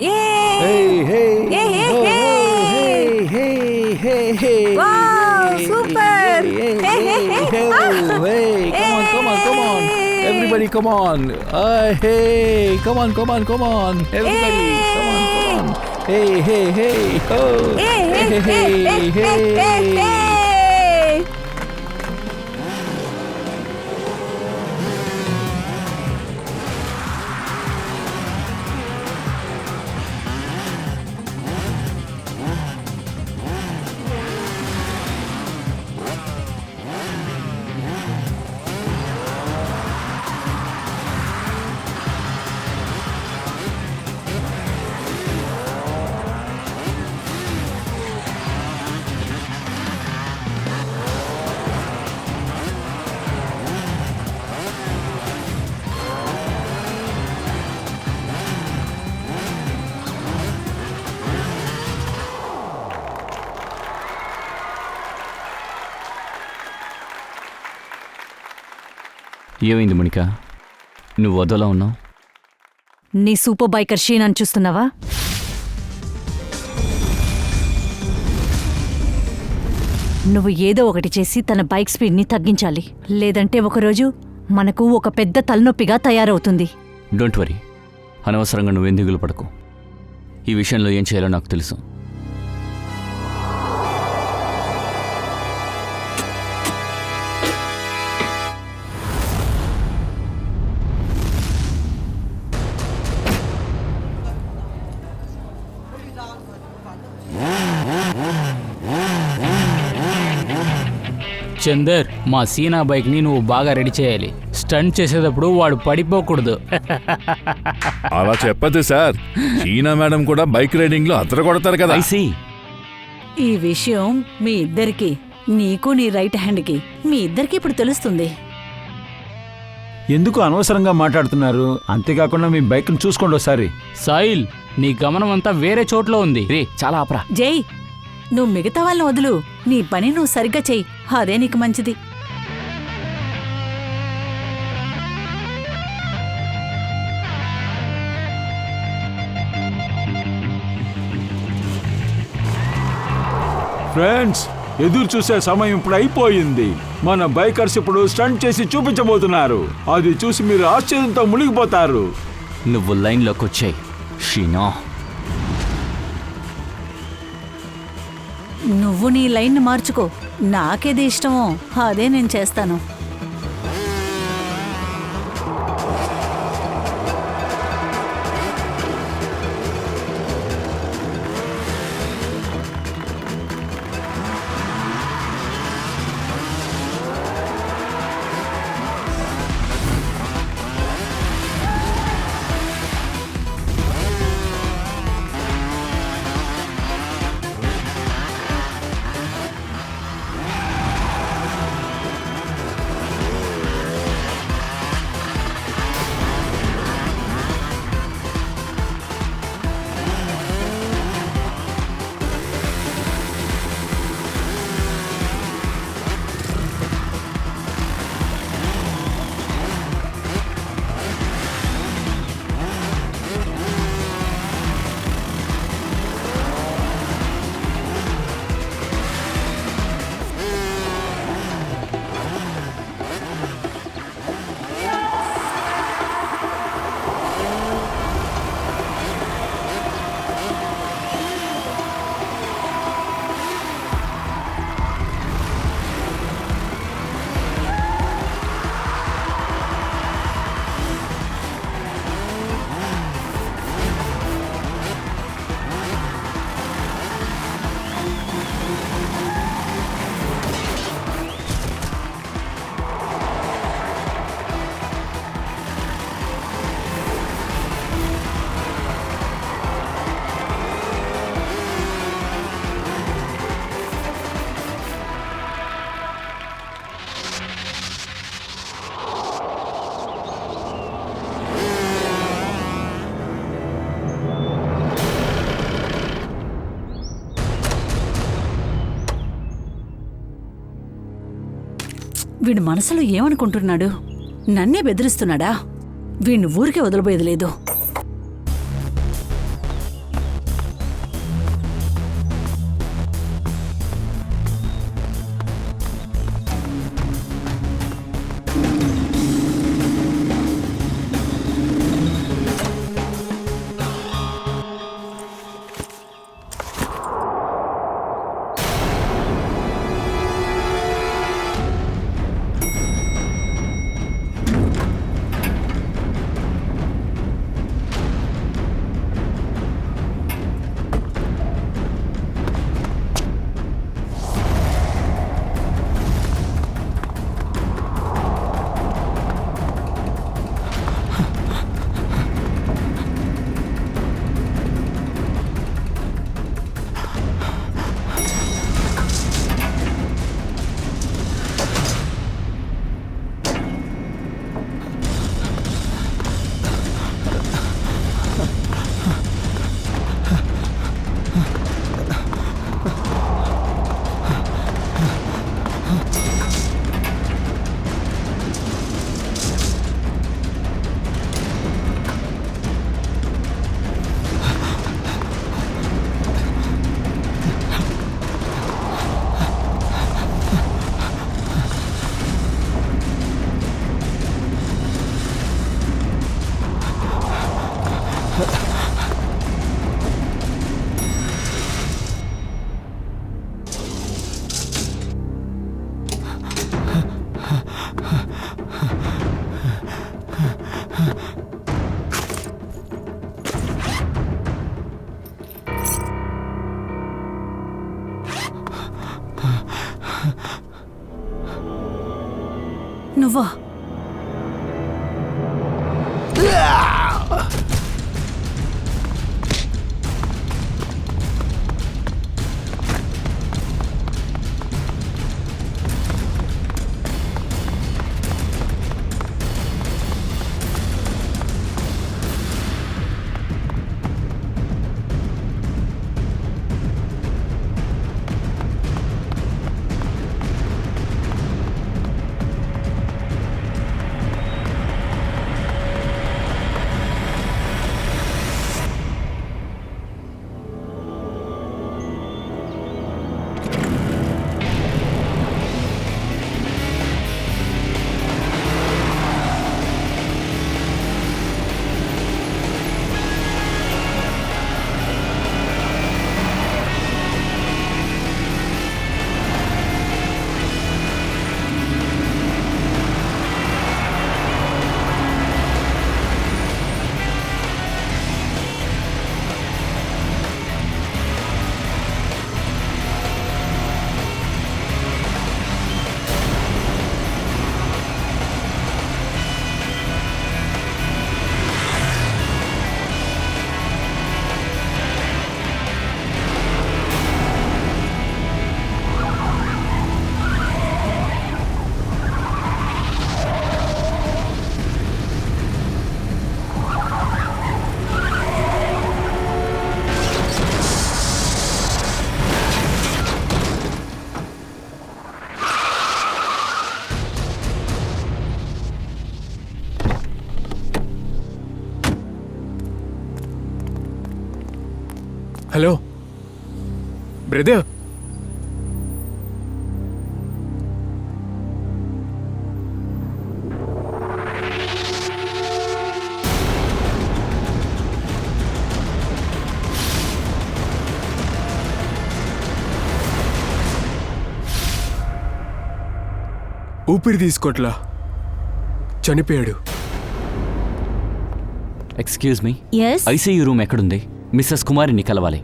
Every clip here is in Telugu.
Hey, hey, hey, hey, hey, hey. Wow, super. Hey, come on. Everybody, come on. Hey, come on. Everybody, come on. Hey, oh. Hey. ఏమైంది మణిక, నువ్వు వదలా ఉన్నావు? నీ సూపర్ బైకర్ షీనాని చూస్తున్నావా? నువ్వు ఏదో ఒకటి చేసి తన బైక్ స్పీడ్ని తగ్గించాలి, లేదంటే ఒకరోజు మనకు ఒక పెద్ద తలనొప్పిగా తయారవుతుంది. డోంట్ వరీ, అనవసరంగా నువ్వేం దిగులు పడకు. ఈ విషయంలో ఏం చేయాలో నాకు తెలుసు. చందర్, మా సీనా బైక్ని నువ్వు బాగా రెడీ చేయాలి. స్టంట్ చేసేటప్పుడు వాడు పడిపోకూడదు. అలా చెప్పదు సార్, చీనా మేడం కూడా బైక్ రైడింగ్ లో అద్దరు కొడతారు కదా. ఈ విషయం మీ ఇద్దరికి, నీకు నీ రైట్ హ్యాండ్కి, మీ ఇద్దరికి ఇప్పుడు తెలుస్తుంది. ఎందుకు అనవసరంగా మాట్లాడుతున్నారు? అంతేకాకుండా మీ బైక్ను చూసుకోండి ఒకసారి. సాయిల్, నీ గమనం అంతా వేరే చోట్లో ఉంది. రే, చాలా ఆపరా. జై, నువ్వు మిగతా వాళ్ళని వదులు, నీ పని నువ్వు సరిగ్గా చెయ్యి, అదే నీకు మంచిది. ఫ్రెండ్స్, ఎదురు చూసే సమయం ఇప్పుడు అయిపోయింది. మన బైకర్స్ ఇప్పుడు స్టంట్ చేసి చూపించబోతున్నారు. అది చూసి మీరు ఆశ్చర్యంతో మునిగిపోతారు. నువ్వు లైన్లోకి వచ్చాయి షీనా. నువ్వు నీ లైన్ మార్చుకో, నాకేది ఇష్టమో అదే నేను చేస్తాను. వీడి మనసులో ఏమనుకుంటున్నాడు? నన్నే బెదిరిస్తున్నాడా? వీణ్ణి ఊరికే వదిలిపోయేది లేదు. నువ్వా? హలో బ్రదర్, ఊపిరి తీసుకోట్లా, చనిపోయాడు. Excuse me, yes ICU room ఎక్కడుంది? మిస్సెస్ కుమారిని కలవాలి.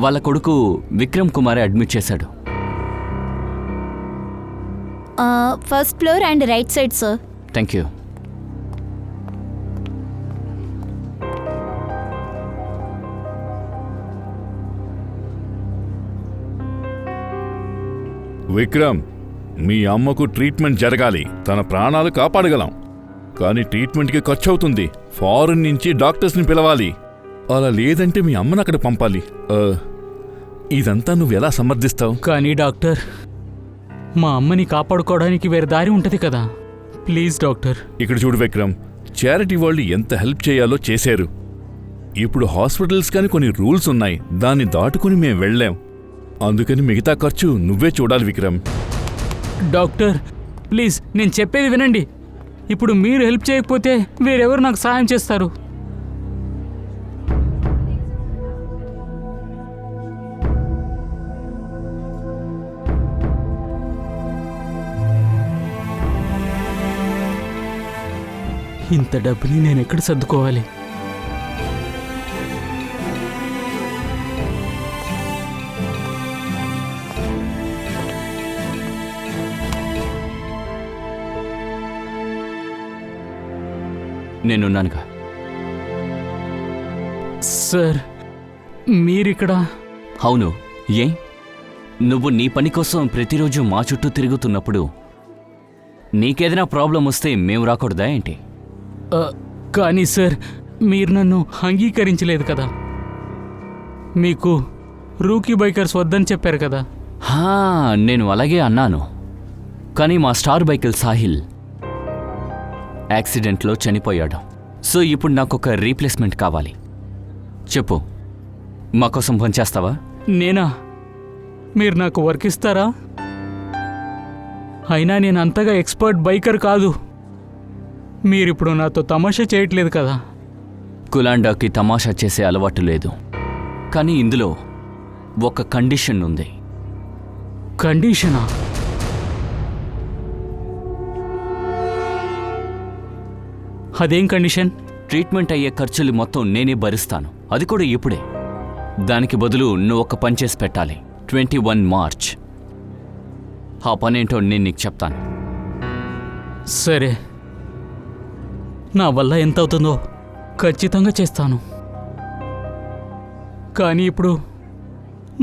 వాళ్ళ కొడుకు విక్రమ్ కుమారే అడ్మిట్ చేశాడు. First floor and right side sir. Thank you. Vikram, మీ అమ్మకు ట్రీట్మెంట్ జరగాలి. తన ప్రాణాలు కాపాడగలం, కానీ ట్రీట్మెంట్కి ఖర్చు అవుతుంది. ఫారెన్ నుంచి డాక్టర్స్ని పిలవాలి. అలా లేదంటే మీ అమ్మను అక్కడ పంపాలి. ఇదంతా నువ్వెలా సమర్థిస్తావు? కానీ డాక్టర్, మా అమ్మని కాపాడుకోవడానికి వేరే దారి ఉంటుంది కదా. Please doctor. ఇక్కడ చూడు విక్రమ్, చారిటీ వాళ్ళు ఎంత హెల్ప్ చేయాలో చేశారు. ఇప్పుడు హాస్పిటల్స్ కానీ కొన్ని రూల్స్ ఉన్నాయి, దాన్ని దాటుకుని మేం వెళ్ళాం. అందుకని మిగతా ఖర్చు నువ్వే చూడాలి విక్రమ్. డాక్టర్ ప్లీజ్, నేను చెప్పేది వినండి. ఇప్పుడు మీరు హెల్ప్ చేయకపోతే వేరెవరు నాకు సహాయం చేస్తారు? ఇంత డబ్బుని నేను ఎక్కడ సర్దుకోవాలి? నేనున్నానుగా. సార్ మీరిక్కడ? అవును, ఏ నువ్వు నీ పని కోసం ప్రతిరోజు మా చుట్టూ తిరుగుతున్నప్పుడు నీకేదైనా ప్రాబ్లం వస్తే మేము రాకూడదా ఏంటి? కానీ సార్, మీరు నన్ను అంగీకరించలేదు కదా. మీకు రూకీ బైకర్స్ వద్దని చెప్పారు కదా. నేను అలాగే అన్నాను, కానీ మా స్టార్ బైకర్ సాహిల్ యాక్సిడెంట్లో చనిపోయాడు. సో ఇప్పుడు నాకు ఒక రీప్లేస్మెంట్ కావాలి. చెప్పు, మా కోసం పనిచేస్తావా? నేనా? మీరు నాకు వర్క్ ఇస్తారా? అయినా నేను అంతగా ఎక్స్పర్ట్ బైకర్ కాదు. మీరిప్పుడు నాతో తమాషా చేయట్లేదు కదా. కులాండాకి తమాషా చేసే అలవాటు లేదు, కానీ ఇందులో ఒక కండిషన్ ఉంది. కండిషనా? అదేం కండిషన్? ట్రీట్మెంట్ అయ్యే ఖర్చులు మొత్తం నేనే భరిస్తాను, అది కూడా ఇప్పుడే. దానికి బదులు నువ్వు ఒక పని చేసి పెట్టాలి. 21 మార్చ్. ఆ పనేంటో నేను నీకు చెప్తాను. సరే, నా వల్ల ఎంత అవుతుందో ఖచ్చితంగా చేస్తాను. కానీ ఇప్పుడు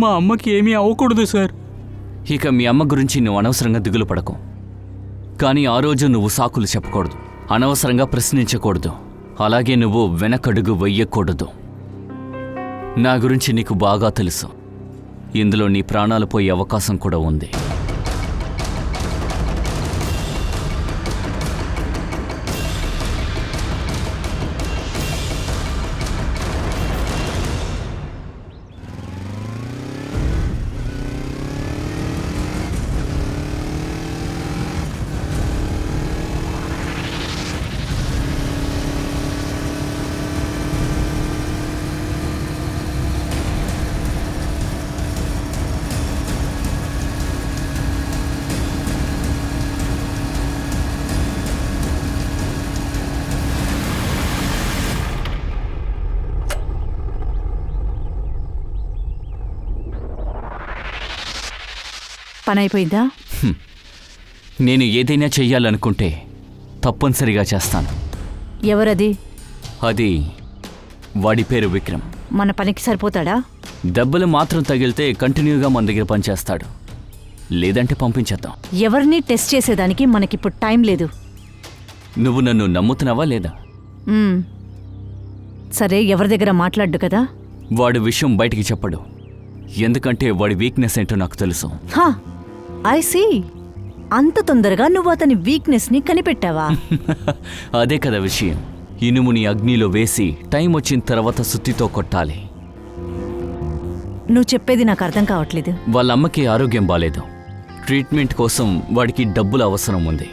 మా అమ్మకి ఏమీ అవ్వకూడదు సార్. ఇక మీ అమ్మ గురించి నువ్వు అనవసరంగా దిగులు పడకు. కానీ ఆ రోజు నువ్వు సాకులు చెప్పకూడదు, అనవసరంగా ప్రశ్నించకూడదు, అలాగే నువ్వు వెనకడుగు వెయ్యకూడదు. నా గురించి నీకు బాగా తెలుసు. ఇందులో నీ ప్రాణాలు పోయే అవకాశం కూడా ఉంది. పని అయిపోయిందా? నేను ఏదైనా చెయ్యాలనుకుంటే తప్పనిసరిగా చేస్తాను. ఎవరది? అది వాడి పేరు విక్రమ్. మన పనికి సరిపోతాడా? దెబ్బలు మాత్రం తగిలితే కంటిన్యూగా మన దగ్గర పనిచేస్తాడు, లేదంటే పంపించేద్దాం. ఎవరిని టెస్ట్ చేసేదానికి మనకిప్పుడు టైం లేదు. నువ్వు నన్ను నమ్ముతున్నావా లేదా? మ్మ్. సరే, ఎవరి దగ్గర మాట్లాడ్డు కదా? వాడి విషయం బయటికి చెప్పడు, ఎందుకంటే వాడి వీక్నెస్ ఏంటో నాకు తెలుసు. హా, ఐ సీ. అంత తొందరగా నువ్వు అతని వీక్నెస్ని కనిపెట్టావా? అదే కదా విషయం. ఇనుముని అగ్నిలో వేసి టైం వచ్చిన తర్వాత సుత్తితో కొట్టాలి. నువ్వు చెప్పేది నాకు అర్థం కావట్లేదు. వాళ్ళ అమ్మకి ఆరోగ్యం బాలేదు, ట్రీట్మెంట్ కోసం వాడికి డబ్బులు అవసరం ఉంది.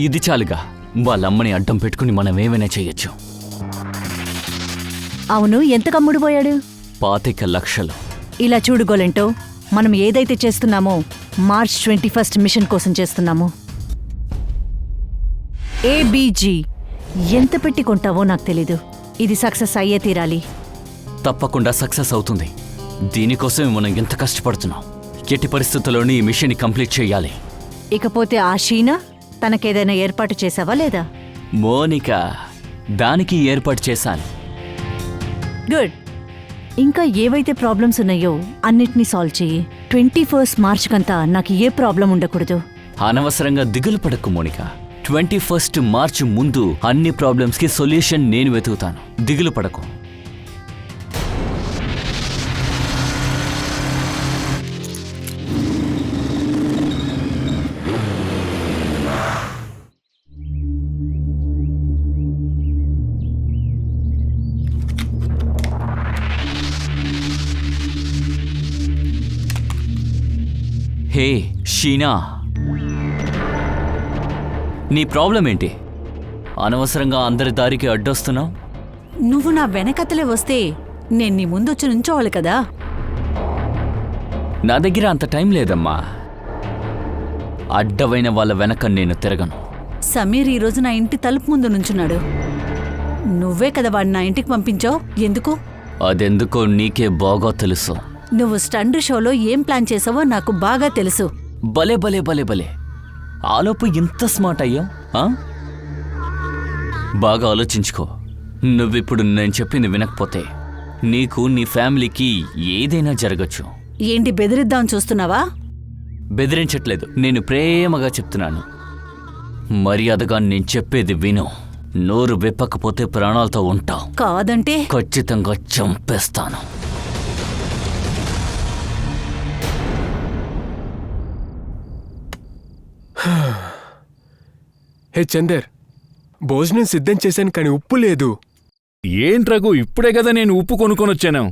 ఇది చాలుగా వాళ్ళ అమ్మని అడ్డం పెట్టుకుని మనం ఏమైనా చేయొచ్చు. అవును, ఎంత కమ్ముడుపోయాడు? 25 లక్షలు. ఇలా చూడు గోలెంటో, మనం ఏదైతే చేస్తున్నామో మార్చ్ 21 మిషన్ కోసం చేస్తున్నాము. ఏబీజీ ఎంత పెట్టి కొంటావో నాకు తెలీదు. ఇది సక్సెస్ అయ్యే తీరాలి. తప్పకుండా సక్సెస్ అవుతుంది. దీనికోసమే మనం ఎంత కష్టపడుతున్నాం. ఎట్టి పరిస్థితుల్లోని ఈ మిషన్ కంప్లీట్ చేయాలి. ఇకపోతే ఆ షీనా, తనకేదైనా ఏర్పాటు చేసావా లేదా? మోనికా, దానికి ఏర్పాటు చేశాను. గుడ్. ఇంకా ఏవైతే ప్రాబ్లమ్స్ ఉన్నాయో అన్నిటినీ సాల్వ్ చెయ్యి. 21 మార్చ్ కంతా నాకు ఏ ప్రాబ్లం ఉండకూడదు. అనవసరంగా దిగులు పడకు మోనికా. 21 మార్చ్ ముందు అన్ని ప్రాబ్లమ్స్కి సొల్యూషన్ నేను వెతుకుతాను. దిగులు పడకు. హే షీనా, నీ ప్రాబ్లం ఏంటి? అనవసరంగా అందరి దారికి అడ్డొస్తున్నావు. నువ్వు నా వెనకతలే వస్తే నేను నీ ముందొచ్చి నుంచోవాలి కదా. నా దగ్గర అంత టైం లేదమ్మా. అడ్డవైన వాళ్ళ వెనక నేను తిరగను. సమీర్ ఈరోజు నా ఇంటి తలుపు ముందు నుంచున్నాడు. నువ్వే కదా వాడిని నా ఇంటికి పంపించావు. ఎందుకు? అదెందుకో నీకే బాగా తెలుసు. నువ్వు స్టండ్ షోలో ఏం ప్లాన్ చేసావో నాకు బాగా తెలుసు. భలే భలే భలే భలే, ఆలోపు ఇంత స్మార్ట్ అయ్యావు. బాగా ఆలోచించుకో. నువ్విప్పుడు నేను చెప్పింది వినకపోతే నీకు, నీ ఫ్యామిలీకి ఏదైనా జరగచ్చు. ఏంటి బెదిరిద్దాం చూస్తున్నావా? బెదిరించట్లేదు, నేను ప్రేమగా చెప్తున్నాను. మర్యాదగా నేను చెప్పేది విను. నోరు విప్పకపోతే ప్రాణాలతో ఉంటావు. కాదంటే ఖచ్చితంగా చంపేస్తాను. హే చందర్, భోజనం సిద్ధం చేశాను కానీ ఉప్పు లేదు. ఏంట్రఘు, ఇప్పుడే కదా నేను ఉప్పు కొనుక్కొనొచ్చాను.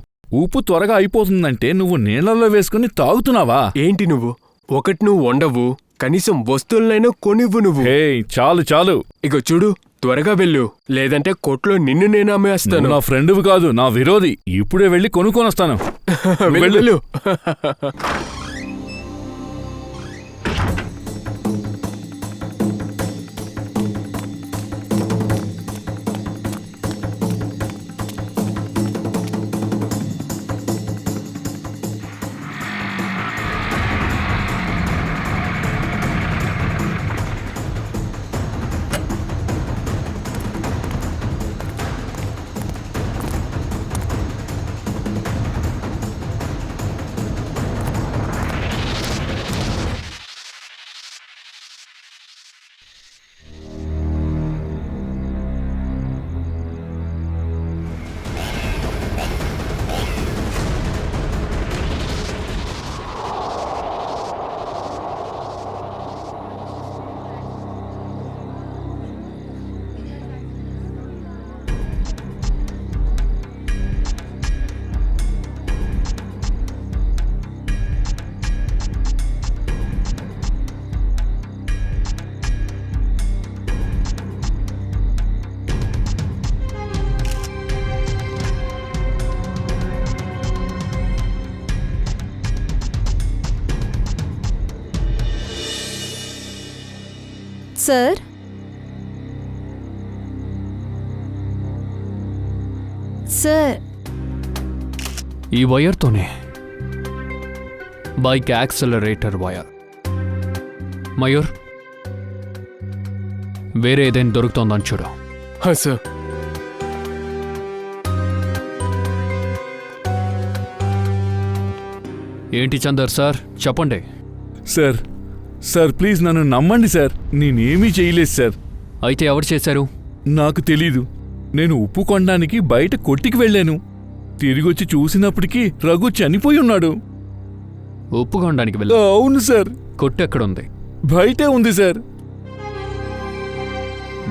ఉప్పు త్వరగా అయిపోతుందంటే నువ్వు నీళ్లలో వేసుకుని తాగుతున్నావా? ఏంటి నువ్వు? ఒకటి నువ్వు వండవు, కనీసం వస్తువులనైనా కొనివ్వు నువ్వు. హే, చాలు చాలు. ఇగో చూడు, త్వరగా వెళ్ళు, లేదంటే కొట్లో నిన్ను నేను అమ్మేస్తాను. నా ఫ్రెండువి కాదు, నా విరోధి. ఇప్పుడే వెళ్ళి కొనుక్కొనొస్తాను. వెళ్ళు. సార్ సార్ ఈ వైర్తోనే బైక్ యాక్సలరేటర్ వైర్. మయూర్, వేరే ఏదైనా దొరుకుతోందని చూడు. సార్. ఏంటి చందర్ సార్, చెప్పండి. సార్ సార్ ప్లీజ్ నన్ను నమ్మండి సార్, నేనేమీ చేయలేదు సార్. అయితే ఎవరు చేశారు? నాకు తెలీదు. నేను ఉప్పు కొనడానికి బయట కొట్టికి వెళ్ళాను. తిరిగొచ్చి చూసినప్పటికీ రఘు చనిపోయి ఉన్నాడు. ఉప్పు కొనడానికి వెళ్ళా? అవును సార్. కొట్టు ఎక్కడుంది? బయటే ఉంది సార్.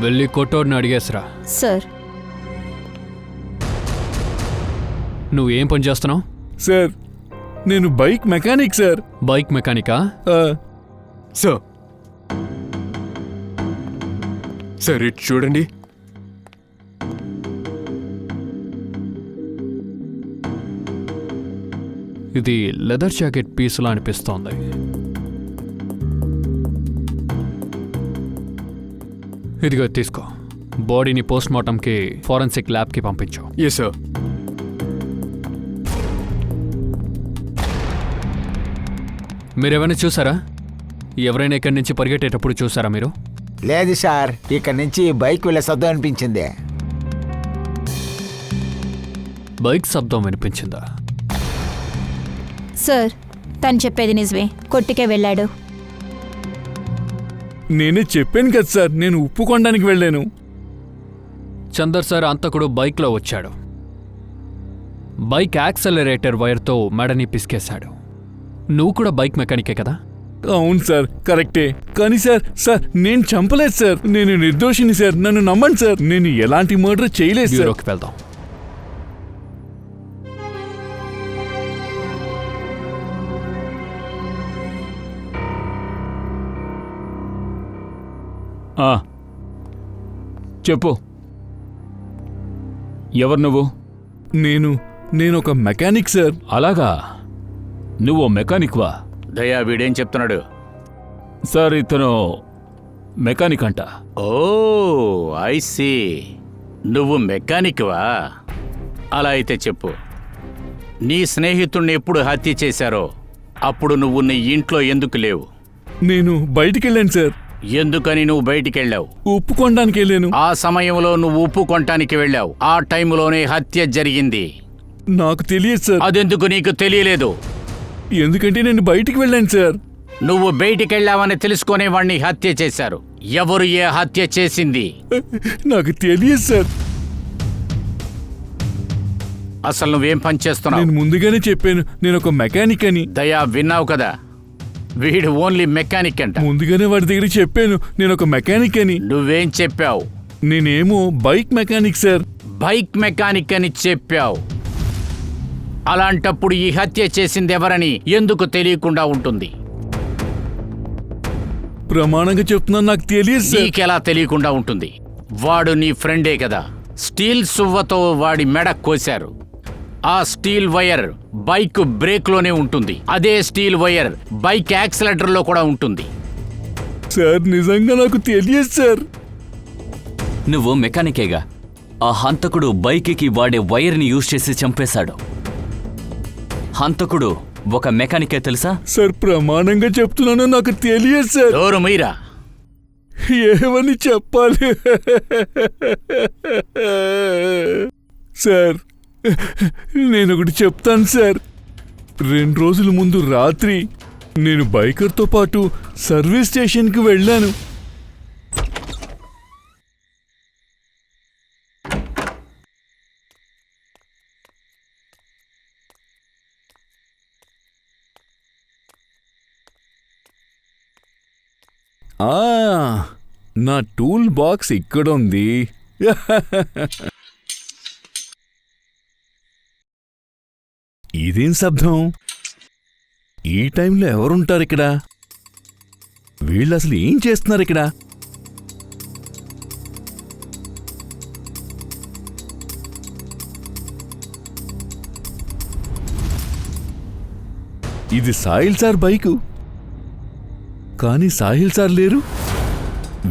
వెళ్ళి కొట్టోడిని అడిగేసరా. సార్ నువ్వేం పని చేస్తున్నావు? సార్ నేను బైక్ మెకానిక్ సార్. బైక్ మెకానికా? సార్ సార్ ఇటు చూడండి. ఇది లెదర్ జాకెట్ పీసులా అనిపిస్తోంది. ఇదిగో తీసుకో. బాడీని పోస్ట్ మార్టంకి ఫోరెన్సిక్ ల్యాబ్కి పంపించు. Yes sir. మీరేమైనా చూసారా? ఎవరైనా ఇక్కడి నుంచి పరిగెట్టేటప్పుడు చూసారా మీరు? లేదు సార్, ఇక్కడి నుంచి బైక్ వెళ్ళే శబ్దం అనిపించింది. బైక్ శబ్దం వినిపించిందా? సార్ తను చెప్పేది నిజమే, కొట్టుకే వెళ్ళాడు. నేనే చెప్పాను కదా సార్, నేను ఉప్పు కొనడానికి వెళ్ళాను. చందర్ సార్ అంతకుడు బైక్లో వచ్చాడు. బైక్ యాక్సలరేటర్ వైర్తో మెడని పిసికేశాడు. నువ్వు కూడా బైక్ మెకానికే కదా? అవును సార్, కరెక్టే. కానీ సార్ సార్ నేను చంపలేదు సార్, నేను నిర్దోషిని సార్, నన్ను నమ్మండి సార్. నేను ఎలాంటి మర్డర్ చేయలేదు సార్. బ్యూరోకి వెళ్దాం. చెప్పు, ఎవరు నువ్వు? నేను ఒక మెకానిక్ సార్. అలాగా, నువ్వు మెకానిక్వా? దయా, వీడేం చెప్తున్నాడు? సార్ ఇతను మెకానిక్ అంట. ఓ ఐ సీ, నువ్వు మెకానిక్వా? అలా అయితే చెప్పు, నీ స్నేహితుణ్ణి ఎప్పుడు హత్య చేశారో అప్పుడు నువ్వు నీ ఇంట్లో ఎందుకు లేవు? నేను బయటికి వెళ్ళాను సార్. ఎందుకని నువ్వు బయటికెళ్ళావు? ఉప్పు కొనడానికి వెళ్ళాను. ఆ సమయంలో నువ్వు ఉప్పు కొనటానికి వెళ్ళావు. ఆ టైంలోనే హత్య జరిగింది. నాకు తెలియదు సార్. అదెందుకు నీకు తెలియలేదు? ఎందుకంటే నేను బయటికి వెళ్ళాను సార్. నువ్వు బయటికెళ్ళావని తెలుసుకునే వాణ్ణి హత్య చేశారు. ఎవరు ఏ హత్య చేసింది? నాకు తెలియదు సార్. అసలు నువ్వేం పని చేస్తున్నావు? నేను ముందుగానే చెప్పాను, నేను ఒక మెకానిక్ అని. దయా, విన్నావు కదా, వీడు ఓన్లీ మెకానిక్ అంట. ముందుగానే వాడి దగ్గర చెప్పాను నేను ఒక మెకానిక్ అని. నువ్వేం చెప్పావు? నేనేమో bike mechanic sir. Bike mechanic అని చెప్పావు. అలాంటప్పుడు ఈ హత్య చేసింది ఎవరని ఎందుకు తెలియకుండా ఉంటుంది? ప్రమాణంగా చెప్తున్నాను, నాకు తెలియదు సార్. నీకెలా తెలియకుండా ఉంటుంది? వాడు నీ ఫ్రెండే కదా. స్టీల్ సువ్వతో వాడి మెడ కోశారు. ఆ స్టీల్ వైర్ బైక్ బ్రేక్లోనే ఉంటుంది. అదే స్టీల్ వైర్ బైక్ యాక్సిలేటర్లో కూడా ఉంటుంది. సార్ నిజంగా నాకు తెలియదు సార్. నువ్వు మెకానికేగా. ఆ హంతకుడు బైక్కి వాడే వైర్ని యూజ్ చేసి చంపేశాడు. హంతకుడు ఒక మెకానికే తెలుసా? సార్ ప్రమాణంగా చెప్తున్నాను, నాకు తెలియదు సార్. డోరు మీరా. ఏమని చెప్పాలి సార్? నేను ఒకటి చెప్తాను సార్. 2 రోజుల ముందు రాత్రి నేను బైకర్తో పాటు సర్వీస్ స్టేషన్కి వెళ్ళాను. నా టూల్ బాక్స్ ఇక్కడ ఉంది. ఇదేం శబ్దం? ఈ టైంలో ఎవరుంటారు ఇక్కడ? వీళ్ళు అసలు ఏం చేస్తున్నారు ఇక్కడ? ఇది సాహిల్ సార్ బైకు, కానీ సాహిల్ సార్ లేరు.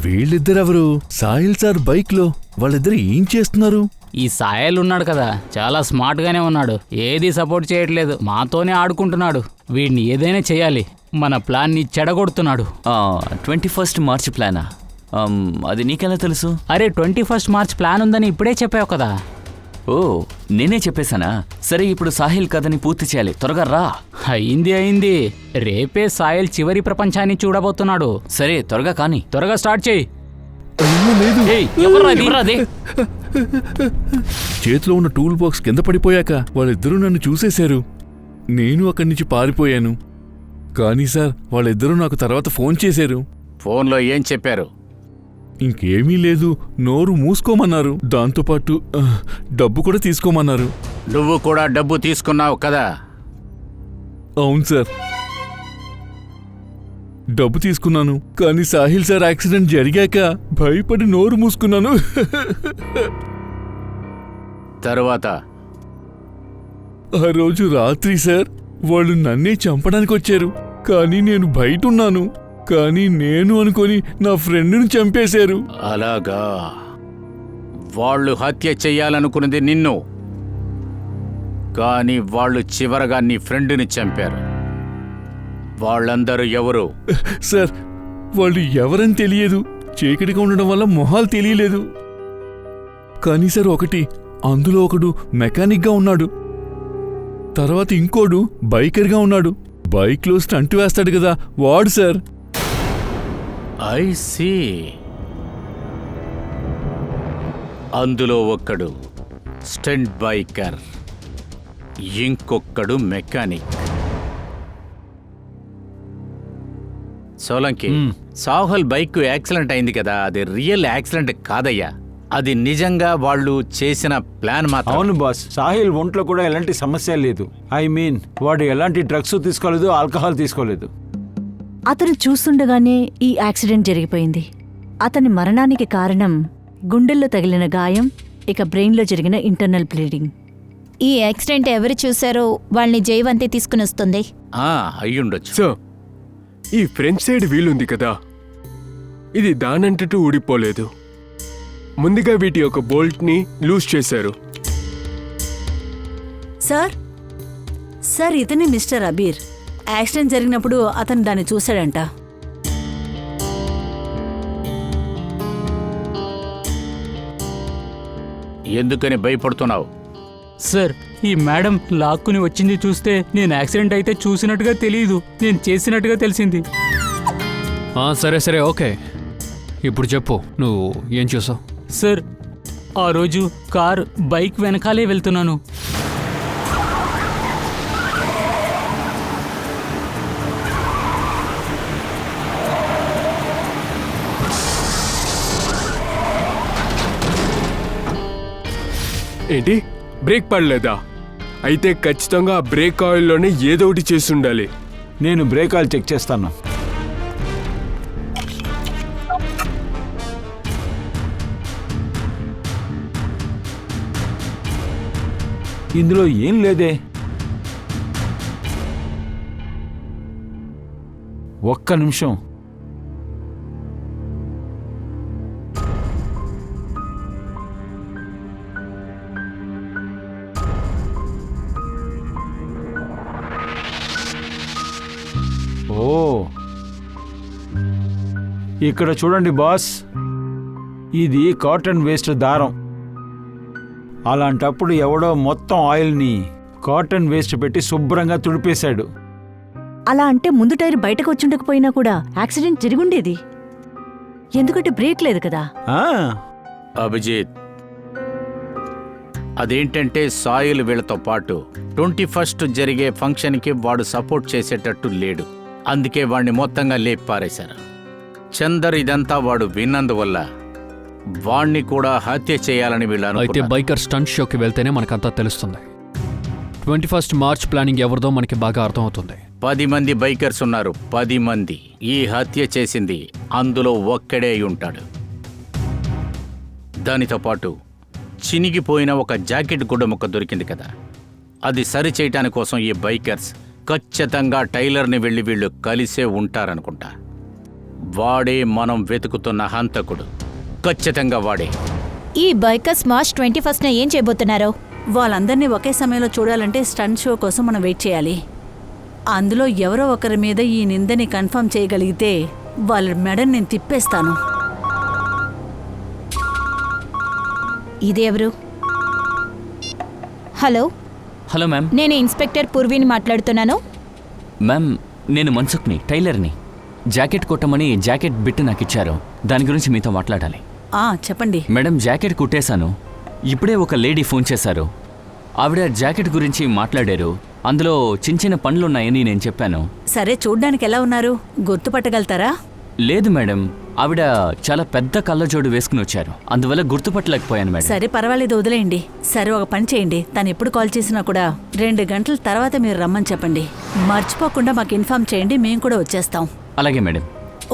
వీళ్ళిద్దరెవరు? సాహిల్ సార్ బైక్లో వాళ్ళిద్దరు ఏం చేస్తున్నారు? ఈ సాయల్ ఉన్నాడు కదా, చాలా స్మార్ట్ గానే ఉన్నాడు. ఏది సపోర్ట్ చేయట్లేదు, మాతోనే ఆడుకుంటున్నాడు. వీడిని ఏదైనా చేయాలి, మన ప్లాన్ ని చెడగొడుతున్నాడు. 21st March ప్లానా? అది నీకెలా తెలుసు? అరే 21st మార్చ్ ప్లాన్ ఉందని ఇప్పుడే చెప్పావు కదా. ఓ, నేనే చెప్పేశానా? సరే, ఇప్పుడు సాహిల్ కథని పూర్తి చేయాలి, త్వరగా రా. అయింది. రేపే సాయల్ చివరి ప్రపంచాన్ని చూడబోతున్నాడు. సరే, త్వరగా కానీ. త్వరగా స్టార్ట్ చేయి. ఏయ్, ఎవర్రా అది? చేతిలో ఉన్న టూల్ బాక్స్ కింద పడిపోయాక వాళ్ళిద్దరూ నన్ను చూసేశారు. నేను అక్కడి నుంచి పారిపోయాను. కానీ సార్, వాళ్ళిద్దరూ నాకు తర్వాత ఫోన్ చేశారు. ఫోన్లో ఏం చెప్పారు? ఇంకేమీ లేదు, నోరు మూసుకోమన్నారు. దాంతోపాటు డబ్బు కూడా తీసుకోమన్నారు. నువ్వు కూడా డబ్బు తీసుకున్నావు కదా? అవును సార్, డబ్బు తీసుకున్నాను. కానీ సాహిల్ సార్ యాక్సిడెంట్ జరిగాక భయపడి నోరు మూసుకున్నాను. తరువాత? ఆ రోజు రాత్రి సార్, వాళ్ళు నన్నే చంపడానికి వచ్చారు. కానీ నేను బయటున్నాను. కానీ నేను అనుకొని నా ఫ్రెండ్ని చంపేశారు. అలాగా? వాళ్ళు హత్య చెయ్యాలనుకున్నది నిన్ను, కానీ వాళ్ళు చివరగా నీ ఫ్రెండ్ని చంపారు. వాళ్ళందరూ ఎవరు? సార్, వాళ్ళు ఎవరని తెలియదు. చీకటిగా ఉండడం వల్ల మొహాలు తెలియలేదు. కానీ సార్, అందులో ఒకడు మెకానిక్గా ఉన్నాడు. తర్వాత ఇంకోడు బైకర్గా ఉన్నాడు. బైక్లో స్టంట్ వేస్తాడు కదా, వాడు సార్. I see. అందులో ఒక్కడు స్టంట్ బైకర్, ఇంకొక్కడు mechanic. Solanki, Sahal bike accident అయింది కదా, అది రియల్ యాక్సిడెంట్ కాదయ్యా. అది నిజంగా వాళ్ళు చేసిన ప్లాన్ మాత్రం. అవును బాస్, సాహిల్ ఒంట్లో కూడా ఎలాంటి సమస్య లేదు. ఐ మీన్, వాడు ఎలాంటి డ్రగ్స్ తీసుకోలేదు, ఆల్కహాల్ తీసుకోలేదు. అతను చూస్తుండగానే ఈ యాక్సిడెంట్ జరిగిపోయింది. అతని మరణానికి కారణం గుండెల్లో తగిలిన గాయం, ఇక బ్రెయిన్లో జరిగిన ఇంటర్నల్ బ్లీడింగ్. ఈ యాక్సిడెంట్ ఎవరు చూశారో వాళ్ళని జైవంతి తీసుకుని వస్తుంది. అయ్యుండొచ్చు. సో ఈ ఫ్రంట్ సైడ్ వీల్ ఉంది కదా, ఇది దానంతటూ ఊడిపోలేదు. ముందుగా వీటి యొక్క బోల్ట్ని లూజ్ చేశారు. సార్ ఇతనే మిస్టర్ అబీర్. యాక్సిడెంట్ జరిగినప్పుడు అతను దాన్ని చూశాడంట. ఎందుకని భయపడుతున్నావు? సార్, ఈ మేడం లాక్కుని వచ్చింది చూస్తే నేను యాక్సిడెంట్ అయితే చూసినట్టుగా తెలియదు, నేను చేసినట్టుగా తెలిసింది. సరే ఓకే, ఇప్పుడు చెప్పు, నువ్వు ఏం చూసావు? సార్, ఆ రోజు బైక్ వెనకాలే వెళ్తున్నాను. ఏంటి, బ్రేక్ పడలేదా? అయితే ఖచ్చితంగా ఆ బ్రేక్ ఆయిల్లోనే ఏదో ఒకటి చేసి ఉండాలి. నేను బ్రేక్ ఆయిల్ చెక్ చేస్తాను. ఇందులో ఏం లేదే. ఒక్క నిమిషం. ఓ, ఇక్కడ చూడండి బాస్, ఇది కాటన్ వేస్ట్ దారం. అలాంటప్పుడు ఎవడో మొత్తం ఆయిల్ని కాటన్ వేస్ట్ పెట్టి శుభ్రంగా తుడిపేశాడు. అలా అంటే ముందు టైర్ బయటకు వచ్చుండకపోయినా కూడా యాక్సిడెంట్ జరిగుండేది. ఎందుకంటే బ్రేక్ లేదు కదా. అభిజిత్, అదేంటంటే సాయిల్ వీళ్ళతో పాటు 21st జరిగే ఫంక్షన్కి వాడు సపోర్ట్ చేసేటట్టు లేడు. అందుకే వాడిని మొత్తంగా లేపి పారేశారు. చందర్ ఇదంతా వాడు విన్నందువల్ల వాణ్ణి కూడా హత్య చేయాలని వీళ్ళను. అయితే బైకర్ స్టంట్ షోకి వెళ్తేనే మనకంతా తెలుస్తుంది. 21st మార్చ్ ప్లానింగ్ ఎవరిదో మనకి బాగా అర్థమవుతుంది. 10 మంది బైకర్స్ ఉన్నారు, 10 మంది. ఈ హత్య చేసింది అందులో ఒక్కడే అయి ఉంటాడు. దానితో పాటు చినిగిపోయిన ఒక జాకెట్ గుడ్డ ముక్క దొరికింది కదా, అది సరిచేయటాని కోసం ఈ బైకర్స్ ఖచ్చితంగా టైలర్ని వెళ్ళి వీళ్ళు కలిసే ఉంటారనుకుంటా. వాడే మనం వెతుకుతున్న హంతకుడు. ఖచ్చితంగా వాడే. ఈ బైకర్స్ మార్చ్ 21న ఏం చేయబోతున్నారు? వాళ్ళందరినీ ఒకే సమయంలో చూడాలంటే స్టంట్ షో కోసం మనం వెయిట్ చేయాలి. అందులో ఎవరో ఒకరి మీద ఈ నిందని కన్ఫర్మ్ చేయగలిగితే వాళ్ళ మెడని నేను తిప్పేస్తాను. ఇదెవరు? Hello hello ma'am. నేను ఇన్స్పెక్టర్ పూర్వీని మాట్లాడుతున్నాను. మ్యామ్, నేను మన్సుఖ్ని, టైలర్ని. జాకెట్ కుట్టమని జాకెట్ బిట్ నాకు ఇచ్చారు. దాని గురించి మీతో మాట్లాడాలి. చెప్పండి మేడం. జాకెట్ కుట్టేశాను. ఇప్పుడే ఒక లేడీ ఫోన్ చేశారు. ఆవిడ జాకెట్ గురించి మాట్లాడారు. అందులో చిన్న చిన్న పనులున్నాయని నేను చెప్పాను. సరే, చూడ్డానికి ఎలా ఉన్నారు? గుర్తుపట్టగలుగుతారా? లేదు మేడం, ఆవిడ చాలా పెద్ద కళ్ళజోడు వేసుకుని వచ్చారు. అందువల్ల గుర్తుపట్టలేకపోయాను మేడం. సరే, పర్వాలేదు, వదిలేయండి. సరే, ఒక పని చేయండి. తను ఎప్పుడు కాల్ చేసినా కూడా 2 గంటల తర్వాత మీరు రమ్మని చెప్పండి. మర్చిపోకుండా మాకు ఇన్ఫార్మ్ చేయండి, మేము కూడా వచ్చేస్తాం. అలాగే మేడం.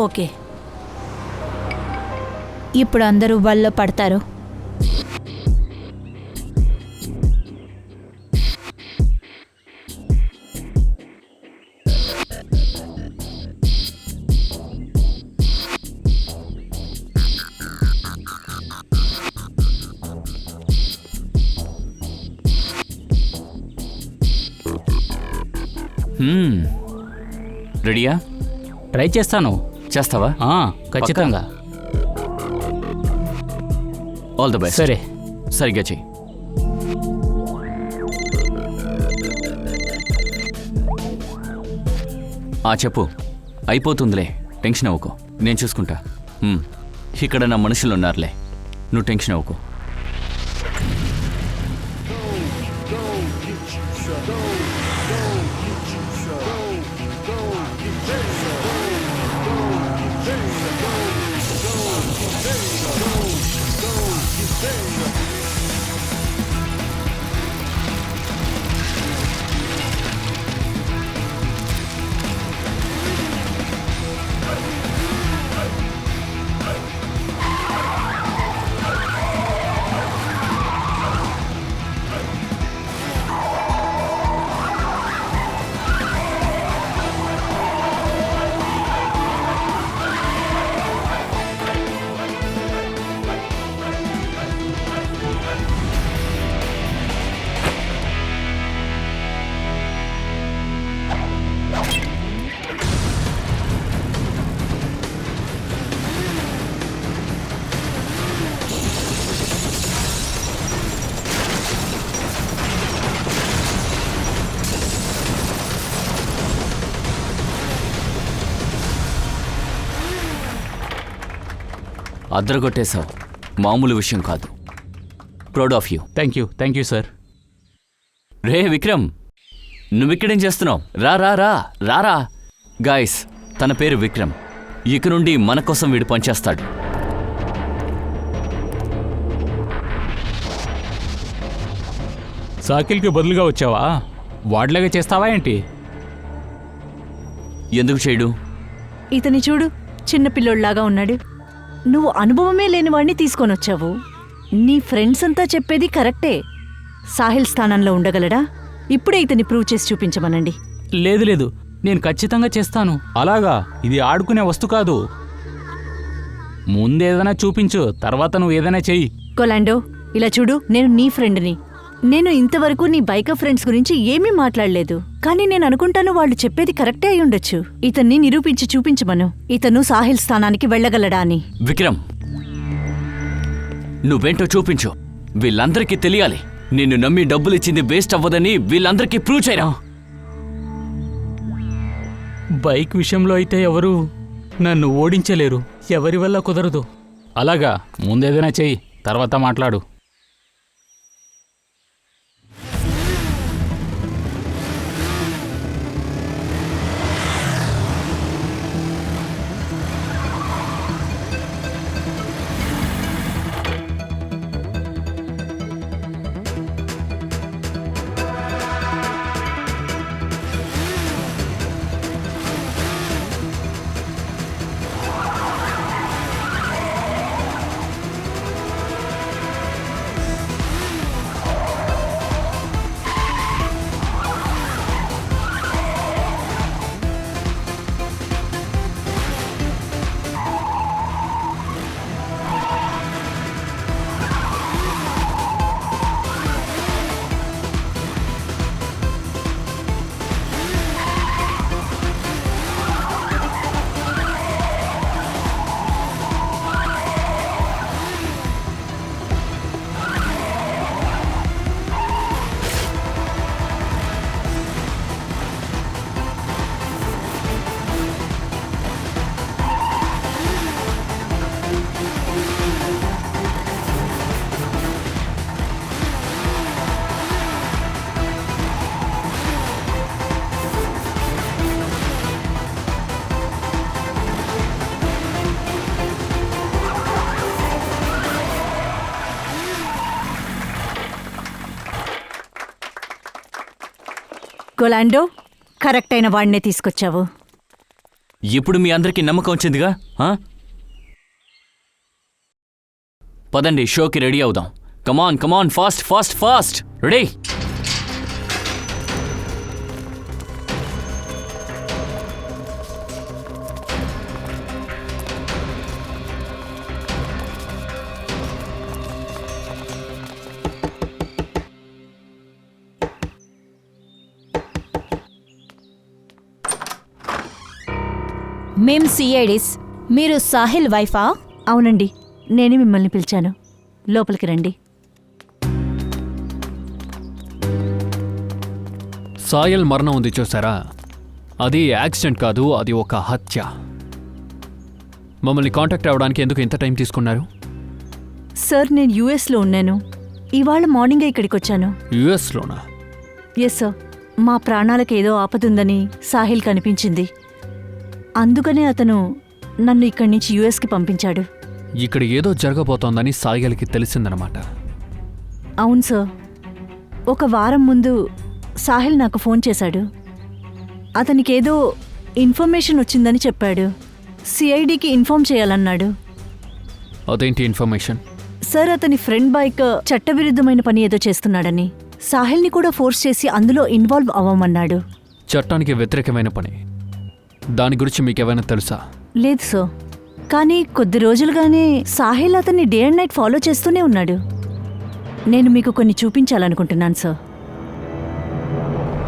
ఓకే. ఇప్పుడు అందరూ వాళ్ళలో పడతారు. రెడీయా? ట్రై చేస్తాను. చేస్తావా? ఖచ్చితంగా. All the best. సరే, సరిగ్గా చెయ్యి. చెప్పు. అయిపోతుందిలే, టెన్షన్ అవ్వకు, నేను చూసుకుంటా. ఇక్కడ నా మనుషులు ఉన్నారులే, నువ్వు టెన్షన్ అవ్వకు. అద్దరగొట్టేశావు, మామూలు విషయం కాదు. Proud of you. Thank you sir. రే విక్రమ్, నువ్విక్కడేం చేస్తున్నావు? రా రా రా రారా. గాయస్, తన పేరు విక్రమ్. ఇక నుండి మన కోసం వీడు పనిచేస్తాడు. సాకిల్కి బదులుగా వచ్చావా? వాడిలాగా చేస్తావా ఏంటి? ఎందుకు చేయడు? ఇతని చూడు, చిన్నపిల్లోడ్లాగా ఉన్నాడు. నువ్వు అనుభవమే లేని వాడిని తీసుకొని వచ్చావు. నీ ఫ్రెండ్స్ అంతా చెప్పేది కరెక్టే. సాహిల్ స్థానంలో ఉండగలడా? ఇప్పుడే ఇతన్ని ప్రూవ్ చేసి చూపించమనండి. లేదు, నేను ఖచ్చితంగా చేస్తాను. అలాగా? ఇది ఆడుకునే వస్తు కాదు. ముందేదైనా చూపించు, తర్వాత నువ్వు ఏదైనా చెయ్యి. కొలాండో, ఇలా చూడు, నేను నీ ఫ్రెండ్ని. నేను ఇంతవరకు నీ బైకర్ ఫ్రెండ్స్ గురించి ఏమీ మాట్లాడలేదు. కానీ నేను అనుకుంటాను వాళ్ళు చెప్పేది కరెక్టే అయి ఉండొచ్చు. ఇతన్ని నిరూపించి చూపించమను, ఇతను సాహిల్ స్థానానికి వెళ్ళగలడా అని. విక్రమ్, నువ్వేంటో చూపించు. వీళ్ళందరికీ తెలియాలి. నిన్ను నమ్మి డబ్బులిచ్చింది వేస్ట్ అవ్వదని వీళ్ళందరికీ ప్రూవ్ చేయరా. బైక్ విషయంలో అయితే ఎవరు నన్ను ఓడించలేరు. ఎవరి వల్ల కుదరదు. అలాగా? ముందేదైనా చెయ్యి, తర్వాత మాట్లాడు. గొలాండో, కరెక్ట్ అయిన వాడినే తీసుకొచ్చావు. ఇప్పుడు మీ అందరికీ నమ్మకం వచ్చిందిగా? పదండి, షోకి రెడీ అవుదాం. కమాన్ కమాన్, ఫాస్ట్ ఫాస్ట్ ఫాస్ట్, రెడీ. మేం సిఐడిస్. మీరు సాహిల్ వైఫా? అవునండి, నేనే మిమ్మల్ని పిలిచాను. లోపలికి రండి. సాయల్ మరణం ఉంది చూసారా, అది యాక్సిడెంట్ కాదు, అది ఒక హత్య. మమ్మల్ని కాంటాక్ట్ అవ్వడానికి ఎందుకు ఇంత టైం తీసుకున్నారు? సార్, నేను యుఎస్లో ఉన్నాను. ఇవాళ మార్నింగే ఇక్కడికి వచ్చాను. యుఎస్లోనా? Yes sir. మా ప్రాణాలకు ఏదో ఆపదుందని సాహిల్ కనిపించింది. అందుకనే అతను నన్ను ఇక్కడి నుంచి యుఎస్కి పంపించాడు. ఇక్కడ ఏదో జరగబోతోందని సాయల్కి తెలిసిందనమాట. అవును సార్. ఒక వారం ముందు సాహిల్ నాకు ఫోన్ చేశాడు. అతనికేదో ఇన్ఫర్మేషన్ వచ్చిందని చెప్పాడు. సిఐడికి ఇన్ఫార్మ్ చేయాలన్నాడు. అదేంటి ఇన్ఫర్మేషన్? సార్, అతని ఫ్రెండ్ బైక్ చట్టవిరుద్ధమైన పని ఏదో చేస్తున్నాడని, సాహిల్ని కూడా ఫోర్స్ చేసి అందులో ఇన్వాల్వ్ అవ్వమన్నాడు. చట్టానికి వ్యతిరేకమైన పని, దాని గురించి మీకేమైనా తెలుసా? లేదు సార్, కానీ కొద్ది రోజులుగానే సాహిల్ అతన్ని డే అండ్ నైట్ ఫాలో చేస్తూనే ఉన్నాడు. నేను మీకు కొన్ని చూపించాలనుకుంటున్నాను sir.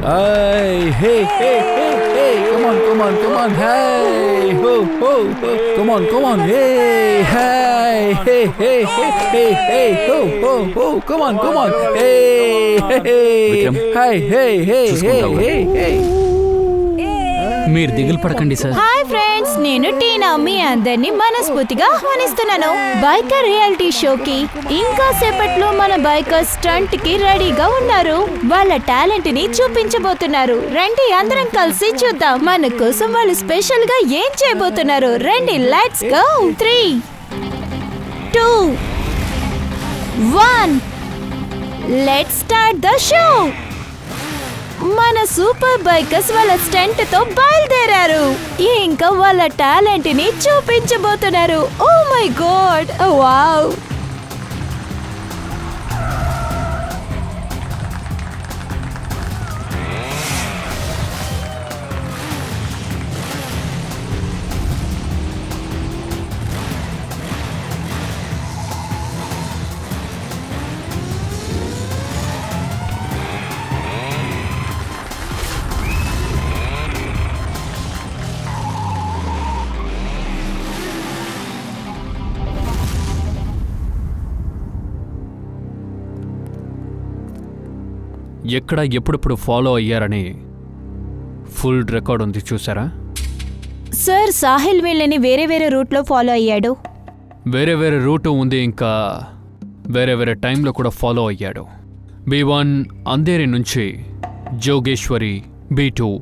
Hey, hey, hey, hey, hey, come on, come on, come on, hey, ho, ho, ho, come on, hey, hey, hey, hey, hey, hey, hey, ho, ho, ho, come on, hey, hey, hey, hey, hey, hey, hey, hey. మీరు దిగులు పడకండి సార్. హాయ్ ఫ్రెండ్స్, నేను టీనా. మీ అందరినీ మనస్ఫూర్తిగా ఆహ్వానిస్తున్నాను బైకర్ రియాలిటీ షోకి. ఇంకా సేపట్లో మన బైకర్ స్టంట్ కి రెడీగా ఉన్నారు. వాళ్ళ టాలెంట్ ని చూపించబోతున్నారు. రండి, అందరం కలిసి చూద్దాం మన కోసం వాళ్ళు స్పెషల్ గా ఏం చేయబోతున్నారు. రండి, let's go. 3, 2, 1, let's start the show. మన సూపర్ బైకర్స్ వాళ్ళ స్టంట్ తో బయలుదేరారు. ఇంకా వాళ్ళ టాలెంట్ ని చూపించబోతున్నారు. Oh my God, wow. ఎక్కడ ఎప్పుడెప్పుడు ఫాలో అయ్యారని ఫుల్ రికార్డ్ ఉంది చూసారా? సార్, సాహిల్ వీళ్ళని వేరే వేరే రూట్లో ఫాలో అయ్యాడు. వేరే వేరే రూటు ఉంది, ఇంకా వేరే వేరే టైంలో కూడా ఫాలో అయ్యాడు. B1 అంధేరి నుంచి జోగేశ్వరి, B2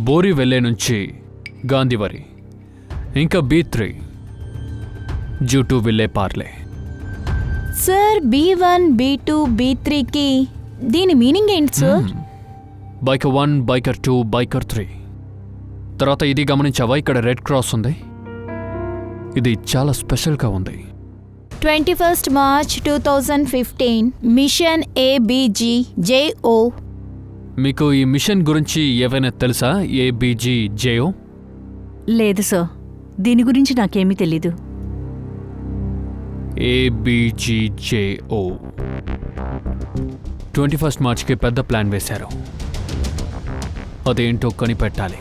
బోరివెల్లే నుంచి గాంధీవరి, ఇంకా B3 జూటు Vile Parle. Sir, B1, B2, B3కి దీని మీనింగ్ ఏంటి సార్? Biker 1, biker 2, biker 3. తర్వాత ఇది గమనించావా, ఇక్కడ రెడ్ క్రాస్ ఉంది. ఇది చాలా స్పెషల్గా ఉంది. 21 మార్చ్ 2015 మిషన్ ABGJO. మీకు ఈ మిషన్ గురించి ఏవైనా తెలుసా? ABGJO? లేదు సార్, దీని గురించి నాకేమీ తెలీదు. ABGJO 21 మార్చ్కి పెద్ద ప్లాన్ వేశారు. అదేంటో కనిపెట్టాలి.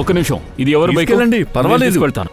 ఒక నిమిషం, ఇది ఎవరు బైక్? తీసుకెళ్ళండి, పర్వాలేదు. నేను తీసుకెళ్తాను.